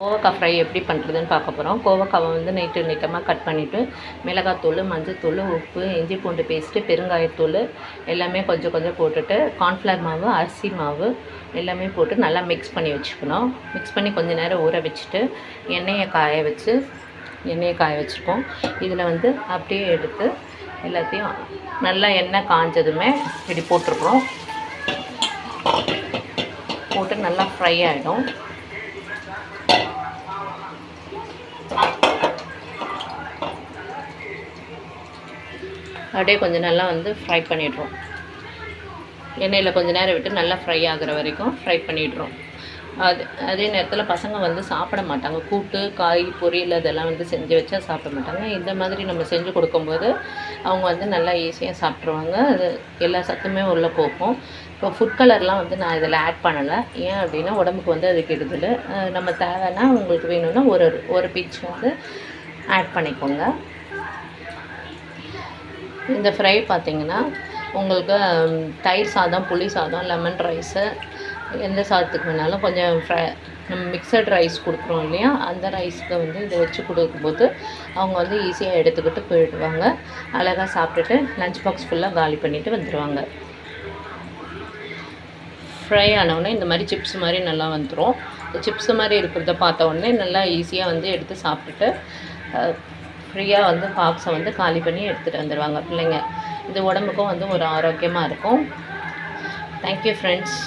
கோவக்காய் ஃப்ரை எப்படி பண்ணுறதுன்னு பார்க்க போகிறோம். கோவக்காவை வந்து நீட்டமாக கட் பண்ணிவிட்டு மிளகாத்தூள், மஞ்சத்தூள், உப்பு, இஞ்சி பூண்டு பேஸ்ட்டு, பெருங்காயத்தூள் எல்லாமே கொஞ்சம் கொஞ்சம் போட்டுட்டு கார்ன்ஃப்ளவர் மாவு, அரிசி மாவு எல்லாமே போட்டு நல்லா மிக்ஸ் பண்ணி வச்சுக்கணும். மிக்ஸ் பண்ணி கொஞ்சம் நேரம் ஊற வச்சுட்டு எண்ணெயை காய வச்சுருக்கோம். இதில் வந்து அப்படியே எடுத்து எல்லாத்தையும் நல்லா எண்ணெய் காஞ்சதுமே இப்படி போட்டுருக்குறோம். போட்டு நல்லா ஃப்ரை ஆகிடும். அப்படியே கொஞ்சம் நல்லா வந்து ஃப்ரை பண்ணிடுறோம். எண்ணெயில் கொஞ்சம் நேரம் விட்டு நல்லா ஃப்ரை ஆகிற வரைக்கும் ஃப்ரை பண்ணிடுறோம். அதே நேரத்தில் பசங்க வந்து சாப்பிட மாட்டாங்க. கூட்டு, காய், பொரியல் அதெல்லாம் வந்து செஞ்சு வச்சா சாப்பிட மாட்டாங்க. இந்த மாதிரி நம்ம செஞ்சு கொடுக்கும்போது அவங்க வந்து நல்லா ஈஸியாக சாப்பிட்ருவாங்க. அது எல்லா சத்துமே உள்ளே போகும். இப்போ ஃபுட் கலர்லாம் வந்து நான் இதில் ஆட் பண்ணலை. ஏன் அப்படின்னா உடம்புக்கு வந்து அது கெடுதல். நம்ம தேவைன்னா உங்களுக்கு வேணும்னா ஒரு பிஞ்ச் வந்து ஆட் பண்ணிக்கோங்க. இந்த ஃப்ரை பார்த்திங்கன்னா உங்களுக்கு தயிர் சாதம், புளி சாதம், லெமன் ரைஸு எந்த சாதத்துக்கு வேணாலும் கொஞ்சம் நம்ம மிக்சட் ரைஸ் கொடுக்குறோம் இல்லையா, அந்த ரைஸ்க்கு வந்து இதை வச்சு கொடுக்கும்போது அவங்க வந்து ஈஸியாக எடுத்துக்கிட்டு போயிடுவாங்க. அழகாக சாப்பிட்டுட்டு லஞ்ச் பாக்ஸ் ஃபுல்லாக காலி பண்ணிவிட்டு வந்துடுவாங்க. ஃப்ரை ஆனவுடனே இந்த மாதிரி சிப்ஸ் மாதிரி நல்லா வந்துடும். சிப்ஸ் மாதிரி இருக்கிறத பார்த்த உடனே நல்லா ஈஸியாக வந்து எடுத்து சாப்பிட்டுட்டு ஃப்ரீயாக வந்து பாக்ஸை வந்து காலி பண்ணி எடுத்துகிட்டு வந்துடுவாங்க பிள்ளைங்க. இது உடம்புக்கும் வந்து ஒரு ஆரோக்கியமாக இருக்கும். Thank you friends.